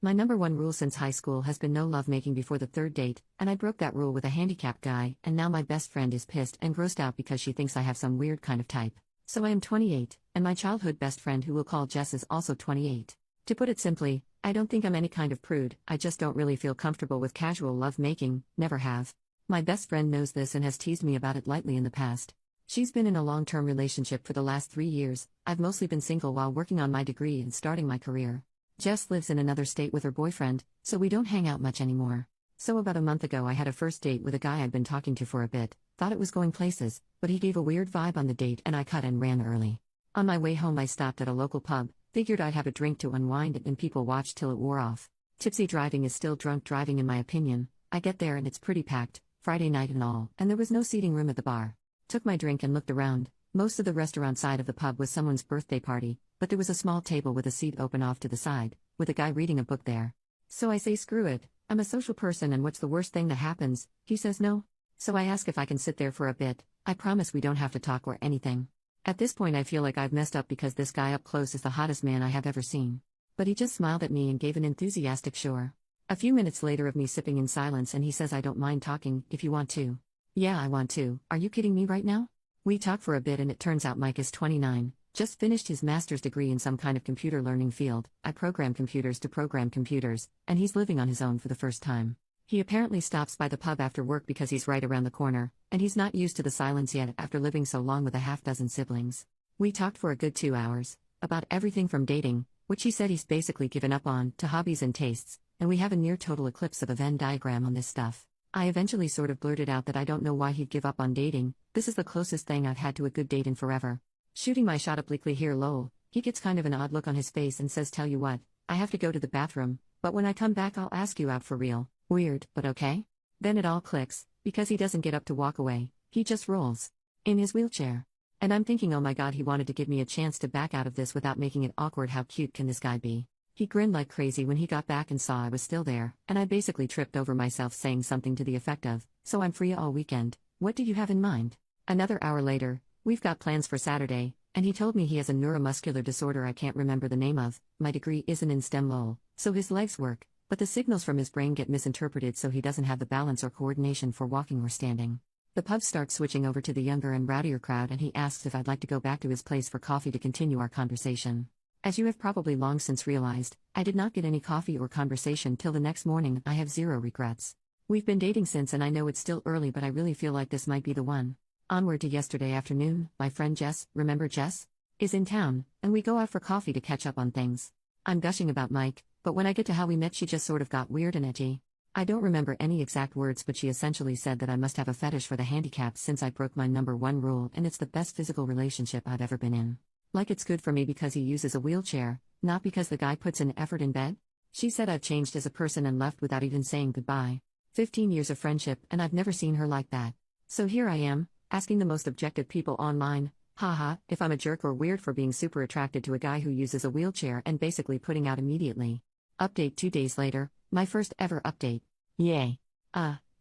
My number one rule since high school has been no lovemaking before the third date, and I broke that rule with a handicapped guy, and now my best friend is pissed and grossed out because she thinks I have some weird kind of type. So I am 28, and my childhood best friend who we'll call Jess is also 28. To put it simply, I don't think I'm any kind of prude, I just don't really feel comfortable with casual lovemaking, never have. My best friend knows this and has teased me about it lightly in the past. She's been in a long-term relationship for the last 3 years, I've mostly been single while working on my degree and starting my career. Jess lives in another state with her boyfriend, so we don't hang out much anymore. So about a month ago I had a first date with a guy I'd been talking to for a bit, thought it was going places, but he gave a weird vibe on the date and I cut and ran early. On my way home I stopped at a local pub, figured I'd have a drink to unwind and people watched till it wore off. Tipsy driving is still drunk driving in my opinion. I get there and it's pretty packed, Friday night and all, and there was no seating room at the bar. Took my drink and looked around. Most of the restaurant side of the pub was someone's birthday party, but there was a small table with a seat open off to the side, with a guy reading a book there. So I say screw it, I'm a social person and what's the worst thing that happens? He says no. So I ask if I can sit there for a bit, I promise we don't have to talk or anything. At this point I feel like I've messed up because this guy up close is the hottest man I have ever seen. But he just smiled at me and gave an enthusiastic sure. A few minutes later of me sipping in silence and he says I don't mind talking, if you want to. Yeah I want to, are you kidding me right now? We talk for a bit and it turns out Mike is 29, just finished his master's degree in some kind of computer learning field, I program computers to program computers, and he's living on his own for the first time. He apparently stops by the pub after work because he's right around the corner, and he's not used to the silence yet after living so long with a half-dozen siblings. We talked for a good 2 hours, about everything from dating, which he said he's basically given up on, to hobbies and tastes, and we have a near total eclipse of a Venn diagram on this stuff. I eventually sort of blurted out that I don't know why he'd give up on dating, this is the closest thing I've had to a good date in forever. Shooting my shot obliquely here lol, he gets kind of an odd look on his face and says tell you what, I have to go to the bathroom, but when I come back I'll ask you out for real. Weird, but okay? Then it all clicks, because he doesn't get up to walk away, he just rolls. In his wheelchair. And I'm thinking oh my god he wanted to give me a chance to back out of this without making it awkward, how cute can this guy be? He grinned like crazy when he got back and saw I was still there, and I basically tripped over myself saying something to the effect of, so I'm free all weekend, what do you have in mind? Another hour later, we've got plans for Saturday, and he told me he has a neuromuscular disorder I can't remember the name of, my degree isn't in STEM lol, so his legs work, but the signals from his brain get misinterpreted so he doesn't have the balance or coordination for walking or standing. The pub starts switching over to the younger and rowdier crowd and he asks if I'd like to go back to his place for coffee to continue our conversation. As you have probably long since realized, I did not get any coffee or conversation till the next morning. I have zero regrets. We've been dating since and I know it's still early but I really feel like this might be the one. Onward to yesterday afternoon, my friend Jess, remember Jess? Is in town, and we go out for coffee to catch up on things. I'm gushing about Mike, but when I get to how we met she just sort of got weird and edgy. I don't remember any exact words but she essentially said that I must have a fetish for the handicapped since I broke my number one rule and it's the best physical relationship I've ever been in. Like it's good for me because he uses a wheelchair, not because the guy puts in effort in bed? She said I've changed as a person and left without even saying goodbye. 15 years of friendship and I've never seen her like that. So here I am, asking the most objective people online, haha, if I'm a jerk or weird for being super attracted to a guy who uses a wheelchair and basically putting out immediately. Update 2 days later, my first ever update. Yay.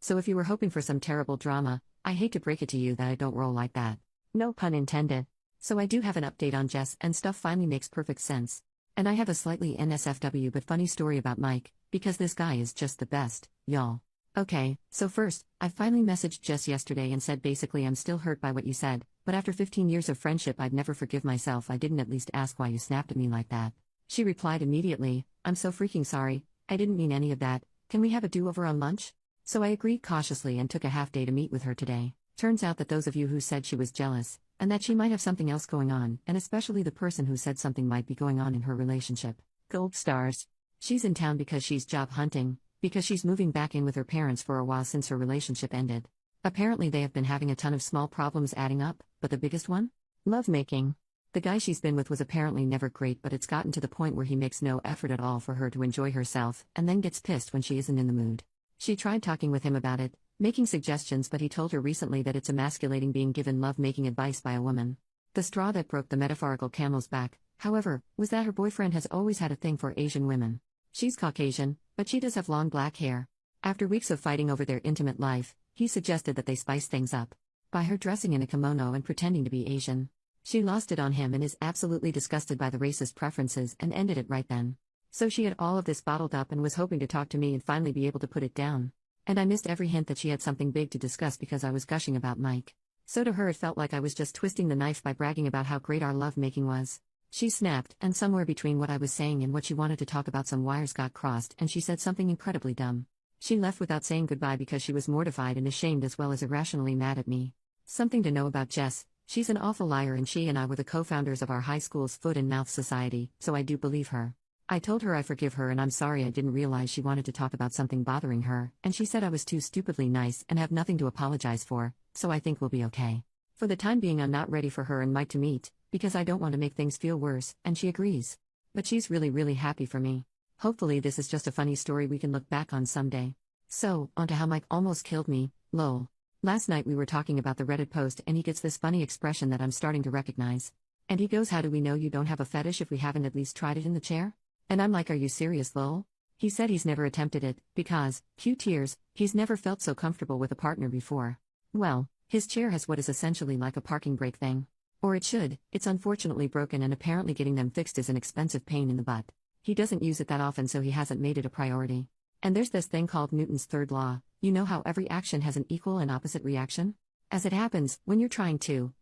So if you were hoping for some terrible drama, I hate to break it to you that I don't roll like that. No pun intended. So I do have an update on Jess and stuff finally makes perfect sense. And I have a slightly NSFW but funny story about Mike, because this guy is just the best, y'all. Okay, so first, I finally messaged Jess yesterday and said basically I'm still hurt by what you said, but after 15 years of friendship I'd never forgive myself I didn't at least ask why you snapped at me like that. She replied immediately, I'm so freaking sorry, I didn't mean any of that, can we have a do-over on lunch? So I agreed cautiously and took a half day to meet with her today. Turns out that those of you who said she was jealous, and that she might have something else going on, and especially the person who said something might be going on in her relationship. Gold stars. She's in town because she's job hunting, because she's moving back in with her parents for a while since her relationship ended. Apparently they have been having a ton of small problems adding up, but the biggest one? Lovemaking. The guy she's been with was apparently never great but it's gotten to the point where he makes no effort at all for her to enjoy herself, and then gets pissed when she isn't in the mood. She tried talking with him about it, making suggestions but he told her recently that it's emasculating being given love-making advice by a woman. The straw that broke the metaphorical camel's back, however, was that her boyfriend has always had a thing for Asian women. She's Caucasian, but she does have long black hair. After weeks of fighting over their intimate life, he suggested that they spice things up by her dressing in a kimono and pretending to be Asian. She lost it on him and is absolutely disgusted by the racist preferences and ended it right then. So she had all of this bottled up and was hoping to talk to me and finally be able to put it down. And I missed every hint that she had something big to discuss because I was gushing about Mike. So to her it felt like I was just twisting the knife by bragging about how great our love-making was. She snapped, and somewhere between what I was saying and what she wanted to talk about, some wires got crossed and she said something incredibly dumb. She left without saying goodbye because she was mortified and ashamed as well as irrationally mad at me. Something to know about Jess: she's an awful liar, and she and I were the co-founders of our high school's Foot and Mouth Society, so I do believe her. I told her I forgive her and I'm sorry I didn't realize she wanted to talk about something bothering her, and she said I was too stupidly nice and have nothing to apologize for, so I think we'll be okay. For the time being I'm not ready for her and Mike to meet, because I don't want to make things feel worse, and she agrees. But she's really happy for me. Hopefully this is just a funny story we can look back on someday. So, onto how Mike almost killed me, lol. Last night we were talking about the Reddit post and he gets this funny expression that I'm starting to recognize. And he goes, "How do we know you don't have a fetish if we haven't at least tried it in the chair?" And I'm like, "Are you serious, lol?" He said he's never attempted it, because, cue tears, he's never felt so comfortable with a partner before. Well, his chair has what is essentially like a parking brake thing. Or it should. It's unfortunately broken and apparently getting them fixed is an expensive pain in the butt. He doesn't use it that often, so he hasn't made it a priority. And there's this thing called Newton's third law. You know how every action has an equal and opposite reaction? As it happens, when you're trying to,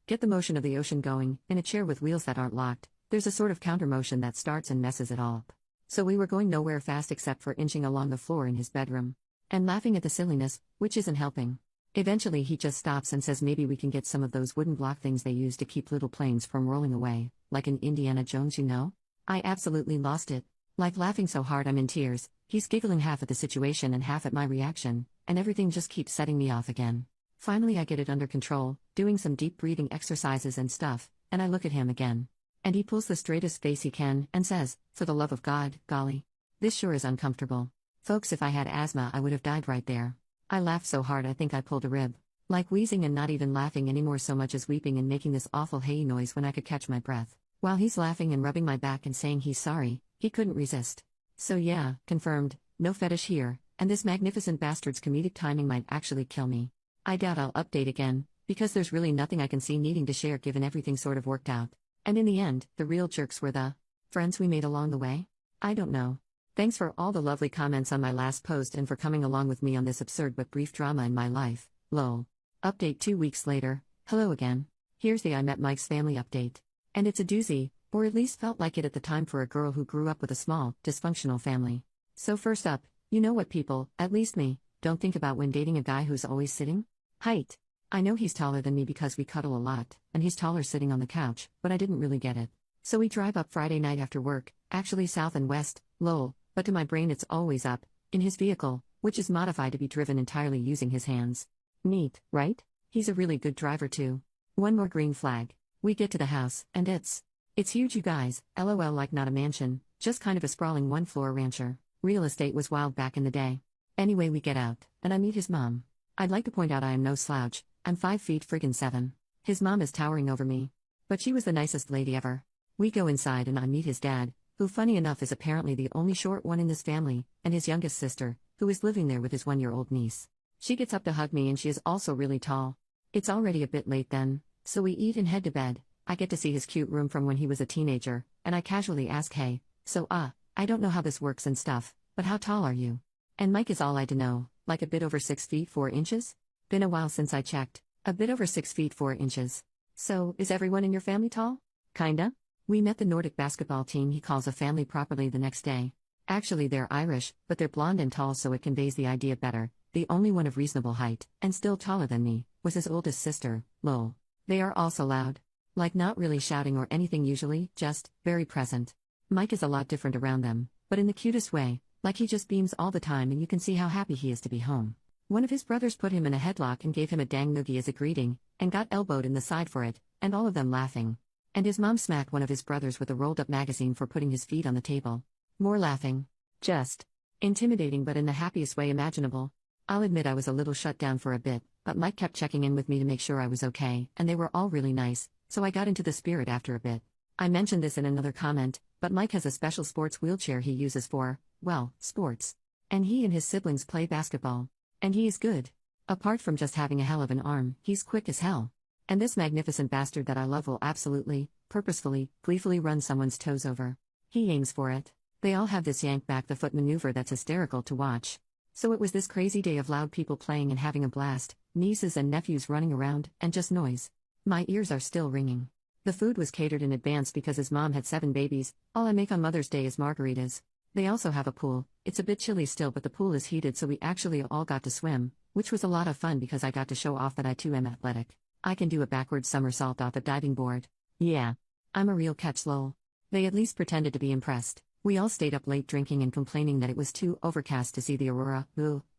get the motion of the ocean going, in a chair with wheels that aren't locked, there's a sort of counter motion that starts and messes it all up. So we were going nowhere fast except for inching along the floor in his bedroom. And laughing at the silliness, which isn't helping. Eventually he just stops and says maybe we can get some of those wooden block things they use to keep little planes from rolling away, like in Indiana Jones, you know? I absolutely lost it. Like laughing so hard I'm in tears. He's giggling half at the situation and half at my reaction, and everything just keeps setting me off again. Finally I get it under control, doing some deep breathing exercises and stuff, and I look at him again. And he pulls the straightest face he can, and says, "For the love of God, golly. This sure is uncomfortable. Folks, if I had asthma I would have died right there." I laughed so hard I think I pulled a rib. Like wheezing and not even laughing anymore so much as weeping and making this awful hey noise when I could catch my breath. While he's laughing and rubbing my back and saying he's sorry, he couldn't resist. So yeah, confirmed, no fetish here, and this magnificent bastard's comedic timing might actually kill me. I doubt I'll update again, because there's really nothing I can see needing to share given everything sort of worked out. And in the end, the real jerks were the friends we made along the way? I don't know. Thanks for all the lovely comments on my last post and for coming along with me on this absurd but brief drama in my life, lol. Update 2 weeks later. Hello again. Here's the I Met Mike's Family update. And it's a doozy, or at least felt like it at the time for a girl who grew up with a small, dysfunctional family. So first up, you know what people, at least me, don't think about when dating a guy who's always sitting? Height. I know he's taller than me because we cuddle a lot, and he's taller sitting on the couch, but I didn't really get it. So we drive up Friday night after work, actually south and west, lol, but to my brain it's always up, in his vehicle, which is modified to be driven entirely using his hands. Neat, right? He's a really good driver too. One more green flag. We get to the house, and it's huge, you guys, lol, like not a mansion, just kind of a sprawling one-floor rancher. Real estate was wild back in the day. Anyway, we get out, and I meet his mom. I'd like to point out I am no slouch, I'm 5 feet friggin' 7. His mom is towering over me. But she was the nicest lady ever. We go inside and I meet his dad, who funny enough is apparently the only short one in this family, and his youngest sister, who is living there with his 1-year-old niece. She gets up to hug me and she is also really tall. It's already a bit late then, so we eat and head to bed. I get to see his cute room from when he was a teenager, and I casually ask, "Hey, so I don't know how this works and stuff, but how tall are you?" And Mike is all I to know, like a bit over 6 feet 4 inches? Been a while since I checked. A bit over 6 feet 4 inches. So, is everyone in your family tall? Kinda? We met the Nordic basketball team he calls a family properly the next day. Actually they're Irish, but they're blonde and tall, so it conveys the idea better. The only one of reasonable height, and still taller than me, was his oldest sister, lol. They are also loud. Like not really shouting or anything usually, just, very present. Mike is a lot different around them, but in the cutest way, like he just beams all the time and you can see how happy he is to be home. One of his brothers put him in a headlock and gave him a dang noogie as a greeting, and got elbowed in the side for it, and all of them laughing. And his mom smacked one of his brothers with a rolled-up magazine for putting his feet on the table. More laughing. Just intimidating, but in the happiest way imaginable. I'll admit I was a little shut down for a bit, but Mike kept checking in with me to make sure I was okay, and they were all really nice, so I got into the spirit after a bit. I mentioned this in another comment, but Mike has a special sports wheelchair he uses for, well, sports. And he and his siblings play basketball. And he is good. Apart from just having a hell of an arm, he's quick as hell. And this magnificent bastard that I love will absolutely, purposefully, gleefully run someone's toes over. He aims for it. They all have this yank back the foot maneuver that's hysterical to watch. So it was this crazy day of loud people playing and having a blast, nieces and nephews running around, and just noise. My ears are still ringing. The food was catered in advance because his mom had 7 babies. All I make on Mother's Day is margaritas. They also have a pool. It's a bit chilly still, but the pool is heated, so we actually all got to swim, which was a lot of fun because I got to show off that I too am athletic. I can do a backward somersault off a diving board. Yeah. I'm a real catch, lol. They at least pretended to be impressed. We all stayed up late drinking and complaining that it was too overcast to see the aurora,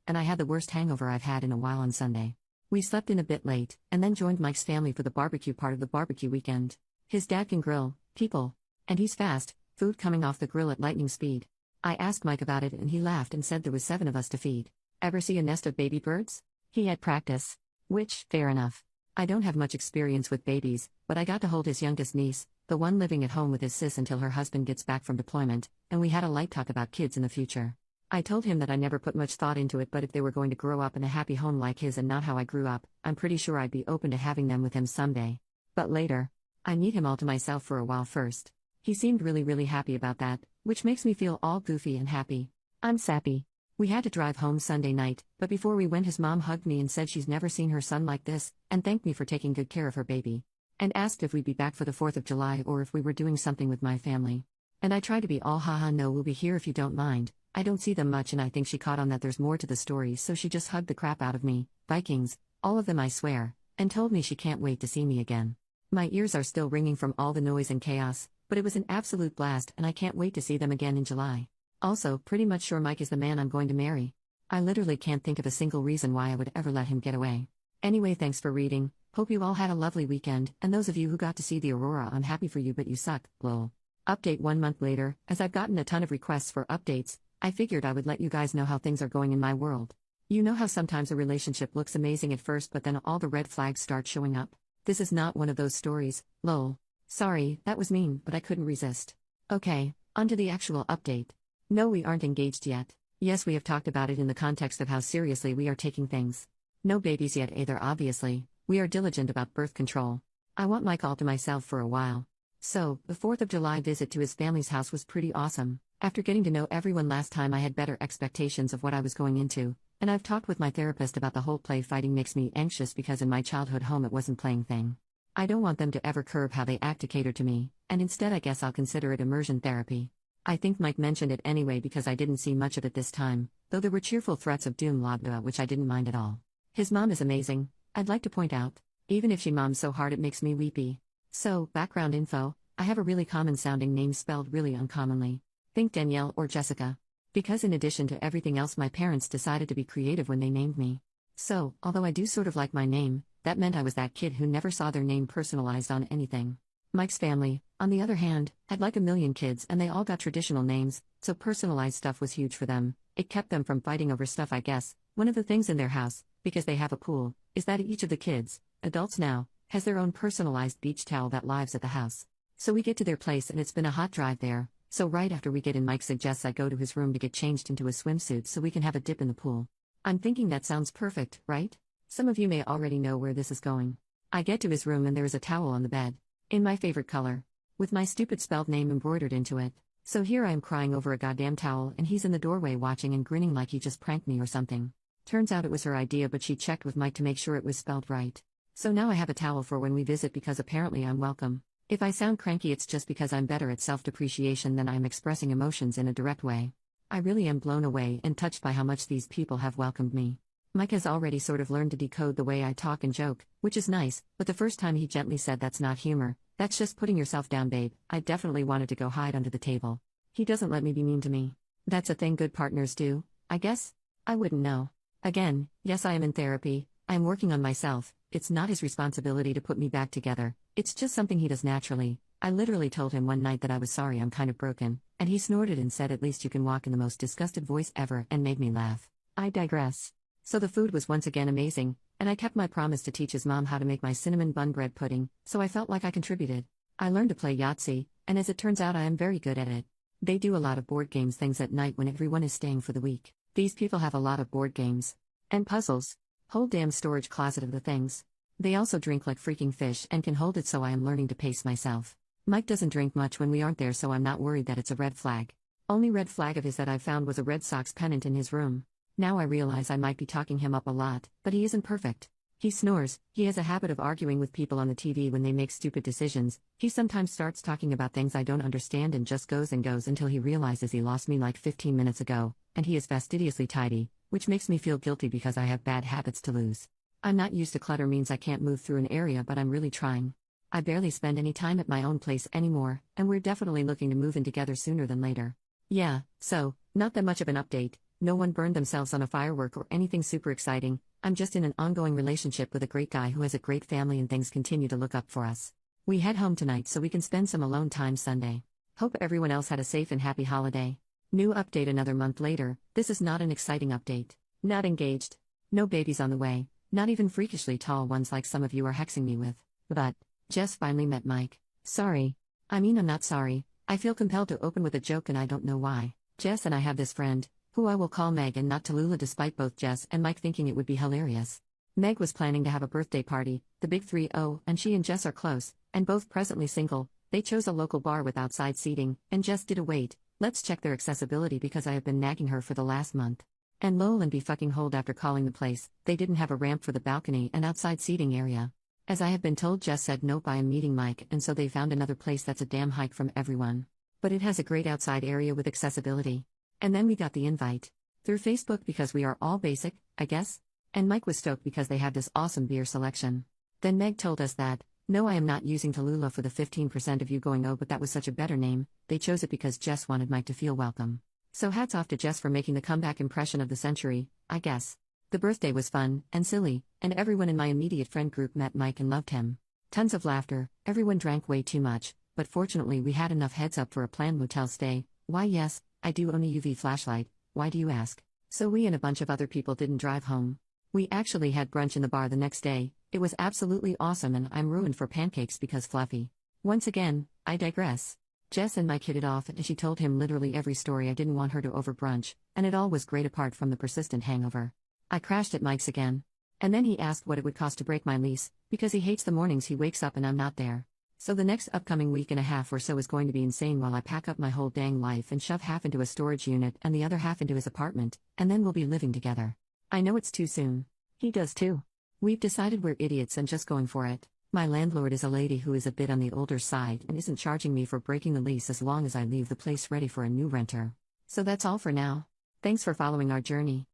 and I had the worst hangover I've had in a while on Sunday. We slept in a bit late, and then joined Mike's family for the barbecue part of the barbecue weekend. His dad can grill people. And he's fast, food coming off the grill at lightning speed. I asked Mike about it and he laughed and said there was 7 of us to feed. Ever see a nest of baby birds? He had practice. Which, fair enough. I don't have much experience with babies, but I got to hold his youngest niece, the one living at home with his sis until her husband gets back from deployment, and we had a light talk about kids in the future. I told him that I never put much thought into it, but if they were going to grow up in a happy home like his and not how I grew up, I'm pretty sure I'd be open to having them with him someday. But later, I need him all to myself for a while first. He seemed really happy about that, which makes me feel all goofy and happy. I'm sappy. We had to drive home Sunday night, but before we went his mom hugged me and said she's never seen her son like this, and thanked me for taking good care of her baby. And asked if we'd be back for the 4th of July or if we were doing something with my family. And I tried to be all haha no, we'll be here if you don't mind. I don't see them much and I think she caught on that there's more to the story, so she just hugged the crap out of me, Vikings, all of them I swear, and told me she can't wait to see me again. My ears are still ringing from all the noise and chaos, but it was an absolute blast and I can't wait to see them again in July. Also, pretty much sure Mike is the man I'm going to marry. I literally can't think of a single reason why I would ever let him get away. Anyway, thanks for reading, hope you all had a lovely weekend, and those of you who got to see the aurora, I'm happy for you but you suck, lol. Update 1 month later, as I've gotten a ton of requests for updates, I figured I would let you guys know how things are going in my world. You know how sometimes a relationship looks amazing at first but then all the red flags start showing up? This is not one of those stories, lol. Sorry, that was mean, but I couldn't resist. Okay, onto the actual update. No, we aren't engaged yet. Yes, we have talked about it in the context of how seriously we are taking things. No babies yet either, obviously. We are diligent about birth control. I want Mike all to myself for a while. So, the 4th of July visit to his family's house was pretty awesome. After getting to know everyone last time, I had better expectations of what I was going into, and I've talked with my therapist about the whole play fighting makes me anxious because in my childhood home it wasn't playing thing. I don't want them to ever curb how they act to cater to me, and instead I guess I'll consider it immersion therapy. I think Mike mentioned it anyway because I didn't see much of it this time, though there were cheerful threats of doom labda which I didn't mind at all. His mom is amazing, I'd like to point out, even if she moms so hard it makes me weepy. So, background info, I have a really common sounding name spelled really uncommonly. Think Danielle or Jessica. Because in addition to everything else my parents decided to be creative when they named me. So, although I do sort of like my name, that meant I was that kid who never saw their name personalized on anything. Mike's family, on the other hand, had like a million kids and they all got traditional names, so personalized stuff was huge for them. It kept them from fighting over stuff, I guess. One of the things in their house, because they have a pool, is that each of the kids, adults now, has their own personalized beach towel that lives at the house. So we get to their place and it's been a hot drive there, so right after we get in Mike suggests I go to his room to get changed into a swimsuit so we can have a dip in the pool. I'm thinking that sounds perfect, right? Some of you may already know where this is going. I get to his room and there is a towel on the bed. In my favorite color. With my stupid spelled name embroidered into it. So here I am crying over a goddamn towel and he's in the doorway watching and grinning like he just pranked me or something. Turns out it was her idea but she checked with Mike to make sure it was spelled right. So now I have a towel for when we visit because apparently I'm welcome. If I sound cranky it's just because I'm better at self-depreciation than I'm expressing emotions in a direct way. I really am blown away and touched by how much these people have welcomed me. Mike has already sort of learned to decode the way I talk and joke, which is nice, but the first time he gently said that's not humor, that's just putting yourself down babe, I definitely wanted to go hide under the table. He doesn't let me be mean to me. That's a thing good partners do, I guess? I wouldn't know. Again, yes I am in therapy, I am working on myself, it's not his responsibility to put me back together, it's just something he does naturally. I literally told him one night that I was sorry I'm kind of broken, and he snorted and said at least you can walk in the most disgusted voice ever and made me laugh. I digress. So the food was once again amazing, and I kept my promise to teach his mom how to make my cinnamon bun bread pudding, so I felt like I contributed. I learned to play Yahtzee, and as it turns out I am very good at it. They do a lot of board games things at night when everyone is staying for the week. These people have a lot of board games. And puzzles. Whole damn storage closet of the things. They also drink like freaking fish and can hold it, so I am learning to pace myself. Mike doesn't drink much when we aren't there, so I'm not worried that it's a red flag. Only red flag of his that I've found was a Red Sox pennant in his room. Now I realize I might be talking him up a lot, but he isn't perfect. He snores, he has a habit of arguing with people on the TV when they make stupid decisions, he sometimes starts talking about things I don't understand and just goes and goes until he realizes he lost me like 15 minutes ago, and he is fastidiously tidy, which makes me feel guilty because I have bad habits to lose. I'm not used to clutter means I can't move through an area, but I'm really trying. I barely spend any time at my own place anymore, and we're definitely looking to move in together sooner than later. Yeah, so, not that much of an update, no one burned themselves on a firework or anything super exciting, I'm just in an ongoing relationship with a great guy who has a great family and things continue to look up for us. We head home tonight so we can spend some alone time Sunday. Hope everyone else had a safe and happy holiday. New update another month later, this is not an exciting update. Not engaged. No babies on the way, not even freakishly tall ones like some of you are hexing me with. But, Jess finally met Mike. Sorry. I'm not sorry. I feel compelled to open with a joke and I don't know why. Jess and I have this friend, who I will call Meg and not Tallulah despite both Jess and Mike thinking it would be hilarious. Meg was planning to have a birthday party, the Big 3-0, and she and Jess are close, and both presently single. They chose a local bar with outside seating, and Jess did a wait, let's check their accessibility because I have been nagging her for the last month. And lol and be fucking hold after calling the place, they didn't have a ramp for the balcony and outside seating area. As I have been told, Jess said nope, I am meeting Mike, and so they found another place that's a damn hike from everyone. But it has a great outside area with accessibility. And then we got the invite. Through Facebook because we are all basic, I guess? And Mike was stoked because they have this awesome beer selection. Then Meg told us that, no, I am not using Tallulah for the 15% of you going oh but that was such a better name, they chose it because Jess wanted Mike to feel welcome. So hats off to Jess for making the comeback impression of the century, I guess. The birthday was fun and silly, and everyone in my immediate friend group met Mike and loved him. Tons of laughter, everyone drank way too much, but fortunately we had enough heads up for a planned motel stay. Why yes, I do own a UV flashlight, why do you ask? So we and a bunch of other people didn't drive home. We actually had brunch in the bar the next day, it was absolutely awesome and I'm ruined for pancakes because fluffy. Once again, I digress. Jess and Mike hit it off and she told him literally every story I didn't want her to over brunch, and it all was great apart from the persistent hangover. I crashed at Mike's again. And then he asked what it would cost to break my lease, because he hates the mornings he wakes up and I'm not there. So the next upcoming week and a half or so is going to be insane while I pack up my whole dang life and shove half into a storage unit and the other half into his apartment, and then we'll be living together. I know it's too soon. He does too. We've decided we're idiots and just going for it. My landlord is a lady who is a bit on the older side and isn't charging me for breaking the lease as long as I leave the place ready for a new renter. So that's all for now. Thanks for following our journey.